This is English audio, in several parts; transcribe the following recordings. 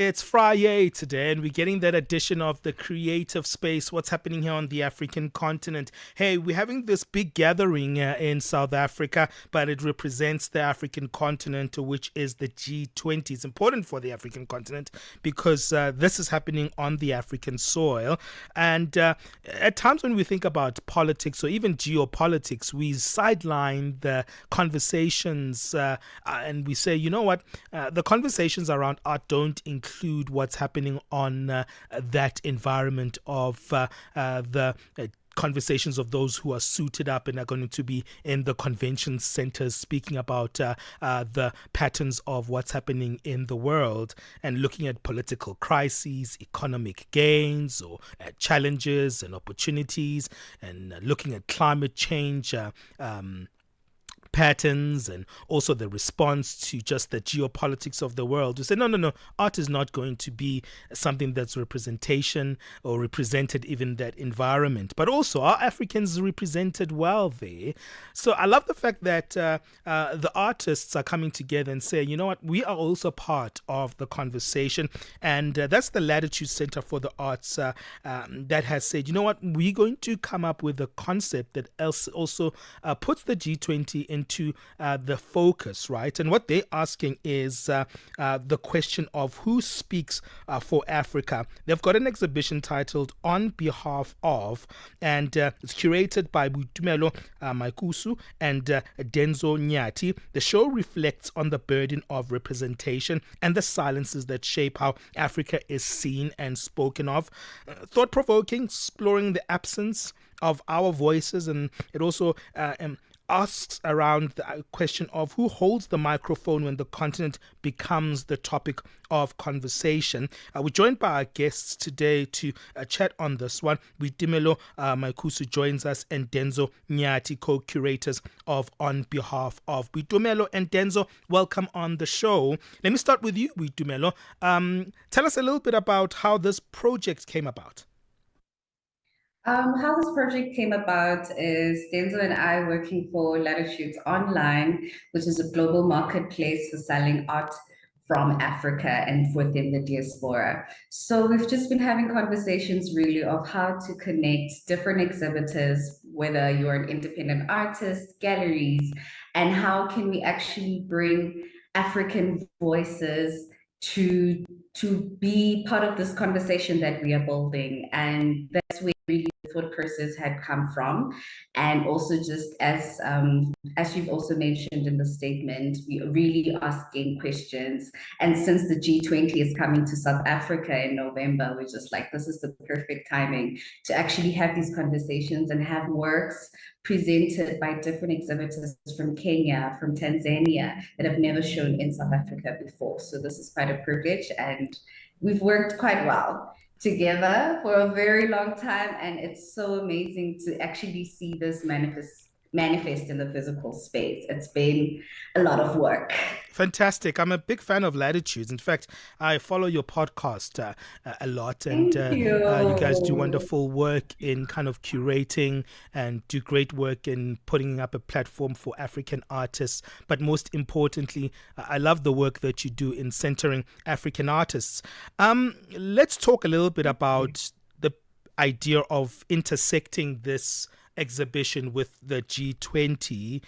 It's Friday today, and we're getting that edition of the creative space. What's happening here on the African continent? Hey, we're having this big gathering in South Africa, but it represents the African continent, which is the G20. It's important for the African continent because this is happening on the African soil. And at times when we think about politics or even geopolitics, we sideline the conversations and we say, you know what, the conversations around art don't include what's happening on that environment of the conversations of those who are suited up and are going to be in the convention centers speaking about the patterns of what's happening in the world and looking at political crises, economic gains or challenges and opportunities, and looking at climate change patterns and also the response to just the geopolitics of the world. We say, no, art is not going to be something that's representation or represented even that environment. But also, are Africans represented well there? So I love the fact that the artists are coming together and say, you know what, we are also part of the conversation. And that's the Latitudes Centre for the Arts that has said, you know what, we're going to come up with a concept that also puts the G20 into the focus, right? And what they're asking is the question of who speaks for Africa. They've got an exhibition titled On Behalf of, and it's curated by Boitumelo Makousu and Denzo Nyathi. The show reflects on the burden of representation and the silences that shape how Africa is seen and spoken of. Thought-provoking, exploring the absence of our voices, and it also asks around the question of who holds the microphone when the continent becomes the topic of conversation. We're joined by our guests today to chat on this one. Boitumelo Makousu joins us, and Denzo Nyathi, co-curators of On Behalf of. Boitumelo and Denzo, welcome on the show. Let me start with you, Boitumelo. Tell us a little bit about how this project came about. How this project came about is Denzo and I working for Latitudes Online, which is a global marketplace for selling art from Africa and within the diaspora. So we've just been having conversations really of how to connect different exhibitors, whether you're an independent artist, galleries, and how can we actually bring African voices to be part of this conversation that we are building. And that's where really the thought process had come from. And also just as you've also mentioned in the statement, we are really asking questions. And since the G20 is coming to South Africa in November, we're just like, this is the perfect timing to actually have these conversations and have works presented by different exhibitors from Kenya, from Tanzania, that have never shown in South Africa before. So this is quite a privilege, and we've worked quite well together for a very long time, and it's so amazing to actually see this manifest in the physical space. It's been a lot of work. Fantastic. I'm a big fan of Latitudes. In fact, I follow your podcast a lot, and you guys do wonderful work in kind of curating and do great work in putting up a platform for African artists. But most importantly, I love the work that you do in centering African artists. Let's talk a little bit about the idea of intersecting this exhibition with the G20.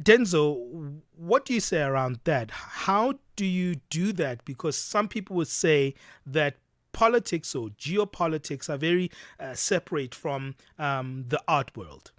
Denzo, what do you say around that? How do you do that? Because some people would say that politics or geopolitics are very separate from the art world.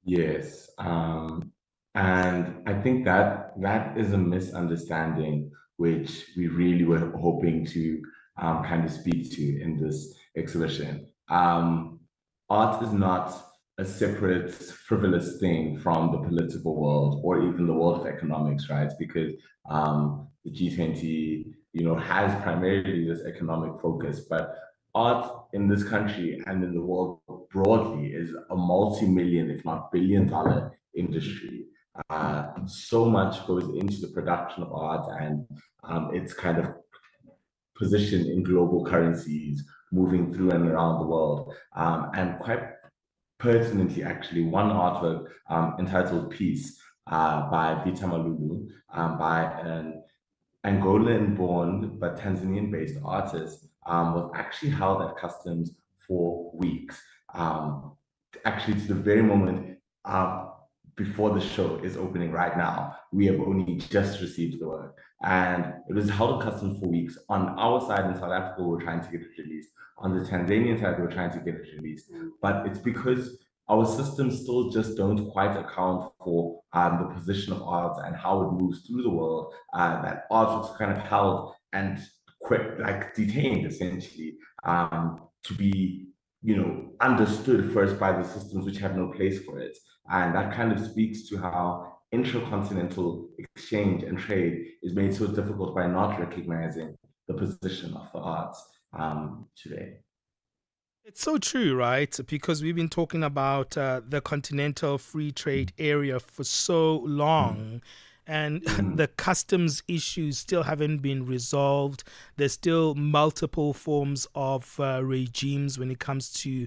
Yes, and I think that is a misunderstanding which we really were hoping to kind of speak to in this exhibition. Art is not a separate, frivolous thing from the political world or even the world of economics, right? Because the G20, has primarily this economic focus, but art in this country and in the world broadly is a multi-million, if not billion-dollar industry. So much goes into the production of art, and it's kind of positioned in global currencies, moving through and around the world, and quite pertinently, actually, one artwork entitled Peace by Vita Malulu by an Angolan-born but Tanzanian-based artist was actually held at customs for weeks. Actually, to the very moment before the show is opening right now, we have only just received the work. And it was held at customs for weeks. On our side in South Africa, we're trying to get it released. On the Tanzanian side, we're trying to get it released. But it's because our systems still just don't quite account for the position of art and how it moves through the world. That art was kind of held and like detained essentially to be understood first by the systems which have no place for it. And that kind of speaks to how intercontinental exchange and trade is made so difficult by not recognizing the position of the arts today. It's so true, right? Because we've been talking about the continental free trade area for so long. And the customs issues still haven't been resolved. There's still multiple forms of regimes when it comes to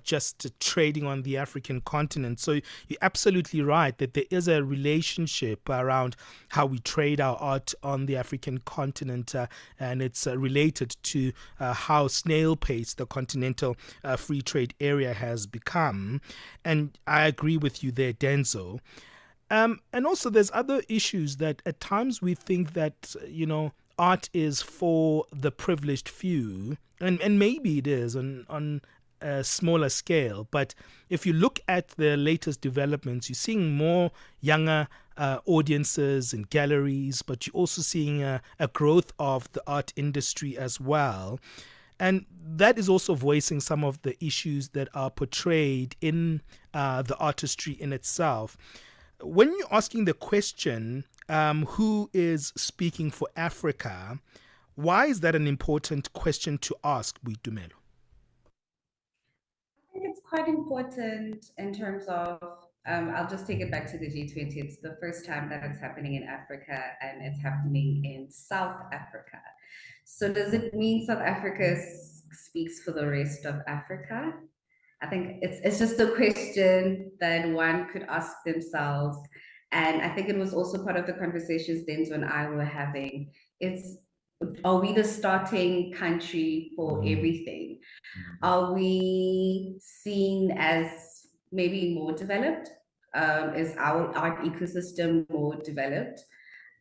just trading on the African continent. So you're absolutely right that there is a relationship around how we trade our art on the African continent, and it's related to how snail pace the continental free trade area has become. And I agree with you there, Denzo. And also, there's other issues that at times we think that, art is for the privileged few, and maybe it is on a smaller scale. But if you look at the latest developments, you're seeing more younger audiences and galleries, but you're also seeing a growth of the art industry as well. And that is also voicing some of the issues that are portrayed in the artistry in itself. When you're asking the question, who is speaking for Africa, why is that an important question to ask, Boitumelo? I think it's quite important in terms of, I'll just take it back to the G20. It's the first time that it's happening in Africa, and it's happening in South Africa. So does it mean South Africa speaks for the rest of Africa? I think it's just a question that one could ask themselves. And I think it was also part of the conversations Denzo and I were having. Are we the starting country for everything? Are we seen as maybe more developed? Is our art ecosystem more developed?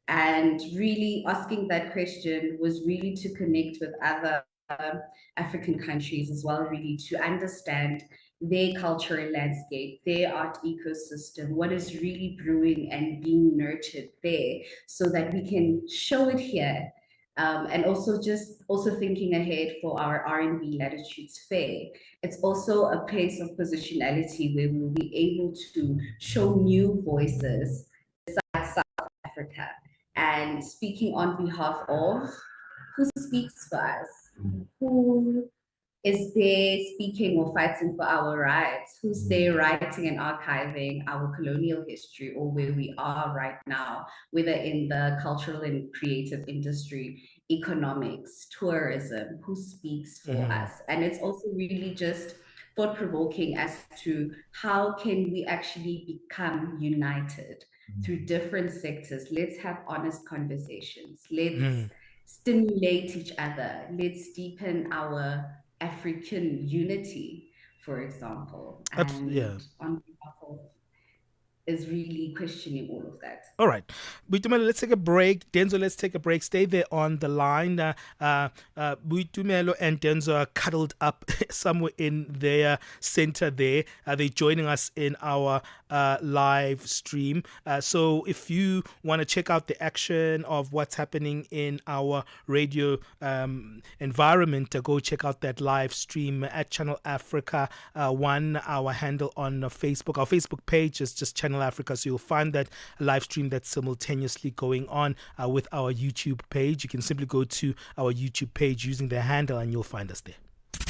And really asking that question was really to connect with other African countries as well, really to understand their cultural landscape, their art ecosystem, what is really brewing and being nurtured there, so that we can show it here. And also thinking ahead for our R&B Latitudes Fair. It's also a place of positionality where we'll be able to show new voices besides South Africa, and speaking on behalf of who speaks for us, who is there speaking or fighting for our rights, who's there writing and archiving our colonial history, or where we are right now, whether in the cultural and creative industry, economics, tourism, who speaks for us. And it's also really just thought-provoking as to how can we actually become united through different sectors. Let's have honest conversations. Let's stimulate each other. Let's deepen our African unity, for example. And on behalf of is really questioning all of that. All right. Boitumelo, let's take a break. Denzo, let's take a break. Stay there on the line. Boitumelo and Denzo are cuddled up somewhere in their center there. They're joining us in our live stream. So if you want to check out the action of what's happening in our radio environment, go check out that live stream at Channel Africa 1, our handle on Facebook. Our Facebook page is just Channel Africa, so you'll find that live stream that's simultaneously going on with our YouTube page. You can simply go to our YouTube page using the handle and you'll find us there.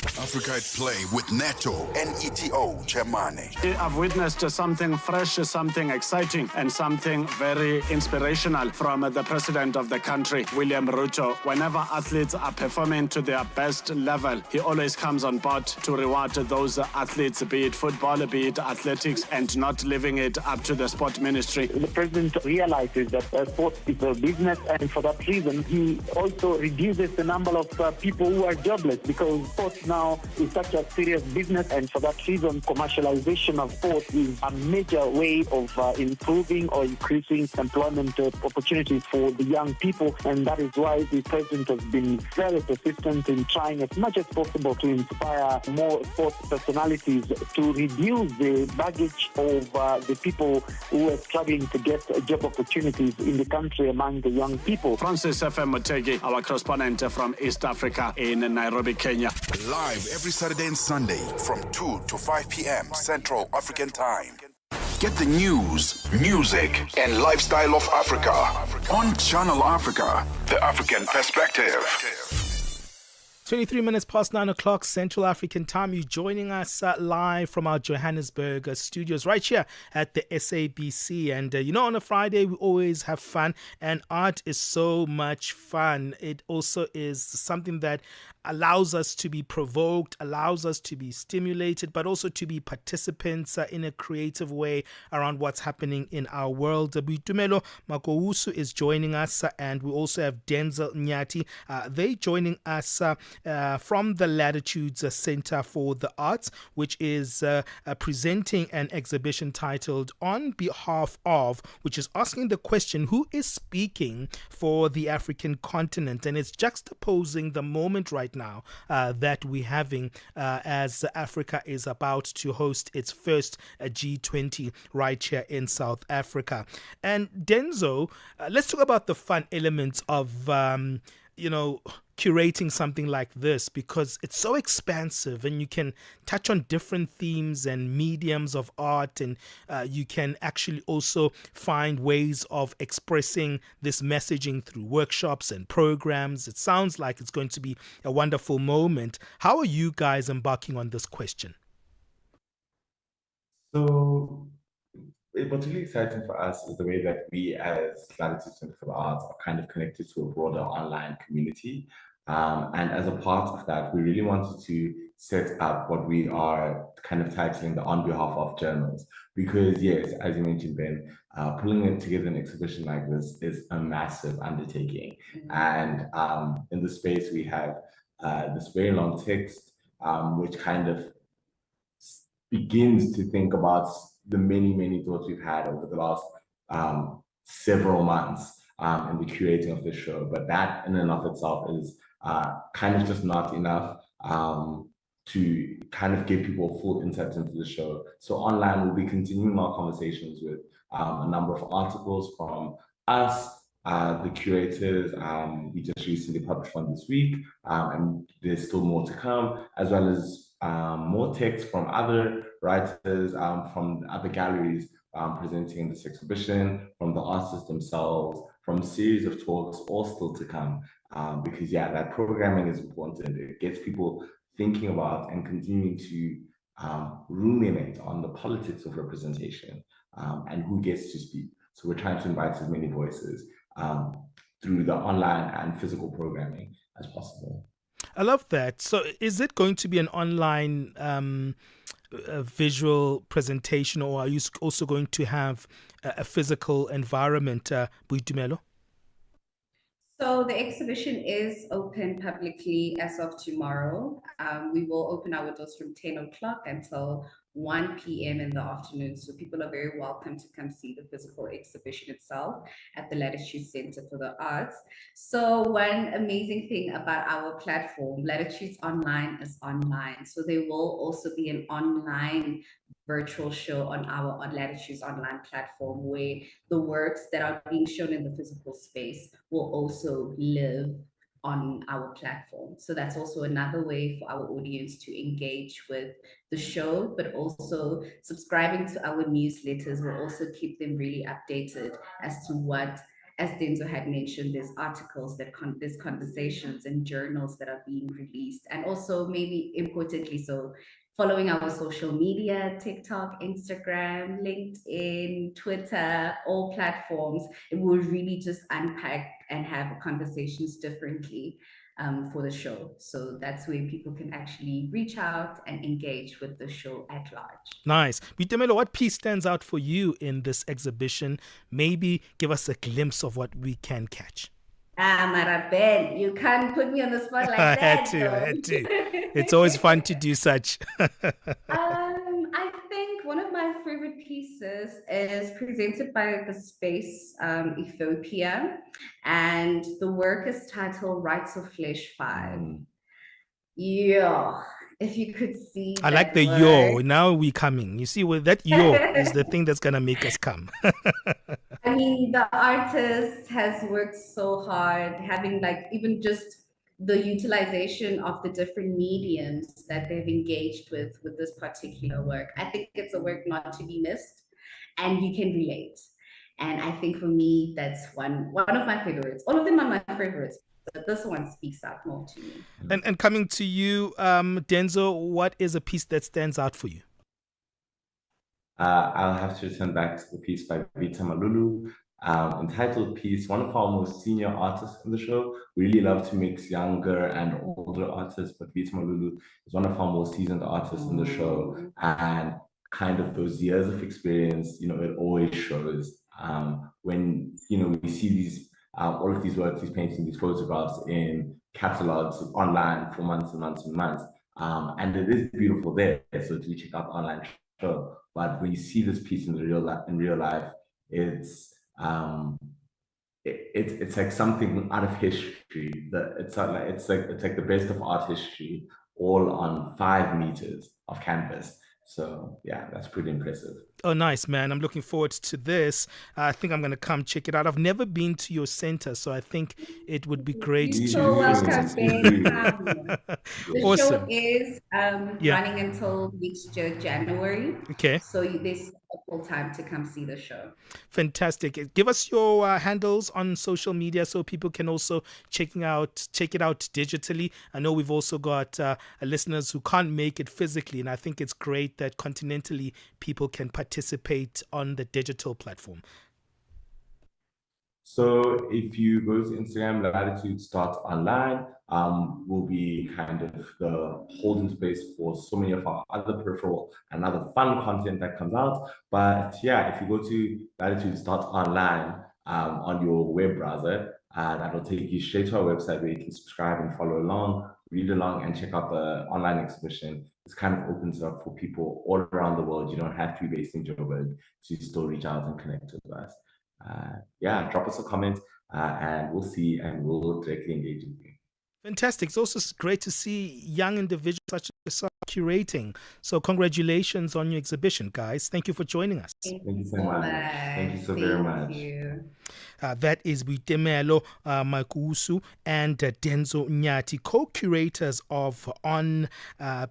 Africa at Play with Neto and ETO Chemane. I've witnessed something fresh, something exciting, and something very inspirational from the president of the country, William Ruto. Whenever athletes are performing to their best level, he always comes on board to reward those athletes, be it football, be it athletics, and not leaving it up to the sport ministry. The president realizes that sports is a business, and for that reason, he also reduces the number of people who are jobless, because sports now is such a serious business, and for that reason, commercialization of sports is a major way of improving or increasing employment opportunities for the young people, and that is why the president has been very persistent in trying as much as possible to inspire more sports personalities to reduce the baggage of the people who are struggling to get job opportunities in the country among the young people. Francis F.M. Mutegi, our correspondent from East Africa in Nairobi, Kenya. Live every Saturday and Sunday from 2 to 5 p.m. Central African Time. Get the news, music, and lifestyle of Africa on Channel Africa, the African perspective. 23 minutes past 9 o'clock Central African Time. You're joining us live from our Johannesburg studios right here at the SABC. And, on a Friday, we always have fun, and art is so much fun. It also is something that allows us to be provoked, allows us to be stimulated, but also to be participants in a creative way around what's happening in our world. Boitumelo Makousu is joining us, and we also have Denzo Nyathi. They joining us from the Latitudes Centre for the Arts, which is presenting an exhibition titled On Behalf of, which is asking the question, who is speaking for the African continent? And it's juxtaposing the moment right now that we're having as Africa is about to host its first G20 right here in South Africa. And Denzo, let's talk about the fun elements of, curating something like this, because it's so expansive and you can touch on different themes and mediums of art, and you can actually also find ways of expressing this messaging through workshops and programs. It sounds like it's going to be a wonderful moment. How are you guys embarking on this question? So what's really exciting for us is the way that we as Latitudes Centre for the Arts are kind of connected to a broader online community. And as a part of that, we really wanted to set up what we are kind of titling the On Behalf of journals. Because yes, as you mentioned, Ben, pulling it together an exhibition like this is a massive undertaking. And in the space, we have this very long text, which kind of begins to think about the many thoughts we've had over the last several months in the curating of this show. But that in and of itself is kind of just not enough to kind of give people full insight into the show. So online, we'll be continuing our conversations with a number of articles from us, the curators. We just recently published one this week, and there's still more to come, as well as more text from other writers, from other galleries presenting in this exhibition, from the artists themselves, from a series of talks, all still to come. Because that programming is important. It gets people thinking about and continuing to ruminate on the politics of representation and who gets to speak. So we're trying to invite as many voices through the online and physical programming as possible. I love that. So is it going to be an online visual presentation, or are you also going to have a physical environment, Boitumelo? So the exhibition is open publicly as of tomorrow. We will open our doors from 10 o'clock until 1 p.m. in the afternoon. So people are very welcome to come see the physical exhibition itself at the Latitudes Centre for the Arts. So one amazing thing about our platform, Latitudes Online, is online. So there will also be an online virtual show on our Latitudes Online platform, where the works that are being shown in the physical space will also live on our platform. So that's also another way for our audience to engage with the show, but also subscribing to our newsletters will also keep them really updated as to what as Denzo had mentioned, there's articles there's conversations and journals that are being released, and also maybe importantly, so following our social media, TikTok, Instagram, LinkedIn, Twitter, all platforms, it will really just unpack and have conversations differently for the show. So that's where people can actually reach out and engage with the show at large. Nice. Boitumelo, what piece stands out for you in this exhibition? Maybe give us a glimpse of what we can catch. Marabel, you can't put me on the spot like I that. I had to. It's always fun to do such. I think one of my favorite pieces is presented by the Space Ethiopia, and the work is titled Rights of Flesh 5. Yeah, if you could see I like the yo. Now we coming. You see, with that yo is the thing that's gonna make us come. I mean, the artist has worked so hard, having like even just the utilization of the different mediums that they've engaged with this particular work. I think it's a work not to be missed, and you can relate. And I think for me, that's one of my favorites. All of them are my favorites, but this one speaks out more to me. And coming to you, Denzo, what is a piece that stands out for you? I'll have to return back to the piece by Boitumelo, entitled piece. One of our most senior artists in the show. We really love to mix younger and older artists, but Boitumelo is one of our most seasoned artists in the show, and kind of those years of experience, it always shows when we see these all of these works, these paintings, these photographs in catalogs online for months and months and months, and it is beautiful there. So do check out the online show. But when you see this piece in real life, it's like something out of history. It's like the best of art history, all on 5 meters of canvas. So yeah, that's pretty impressive. Oh, nice, man. I'm looking forward to this. I think I'm going to come check it out. I've never been to your center, so I think it would be great You're to... so welcome, Ben. The Awesome. show is running until next year, January. Okay. So there's full time to come see the show. Fantastic. Give us your handles on social media so people can also check it out digitally. I know we've also got listeners who can't make it physically, and I think it's great that continentally people can participate on the digital platform. So if you go to Instagram, Latitudes.online, will be kind of the holding space for so many of our other peripheral and other fun content that comes out. But yeah, if you go to Latitudes.online on your web browser, that'll take you straight to our website where you can subscribe and follow along, read along, and check out the online exhibition. It kind of opens it up for people all around the world. You don't have to be based in Joburg to still reach out and connect with us. Drop us a comment and we'll see and we'll directly engage with you. Fantastic. It's also great to see young individuals such as yourself curating. So congratulations on your exhibition, guys. Thank you for joining us. Thank you so much. Thank you so very much. That is Boitumelo Makousu and Denzo Nyathi, co-curators of On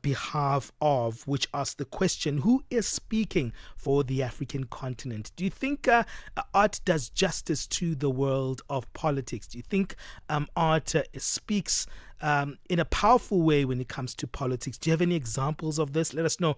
Behalf Of, which asked the question, who is speaking for the African continent? Do you think art does justice to the world of politics? Do you think art speaks in a powerful way when it comes to politics? Do you have any examples of this? Let us know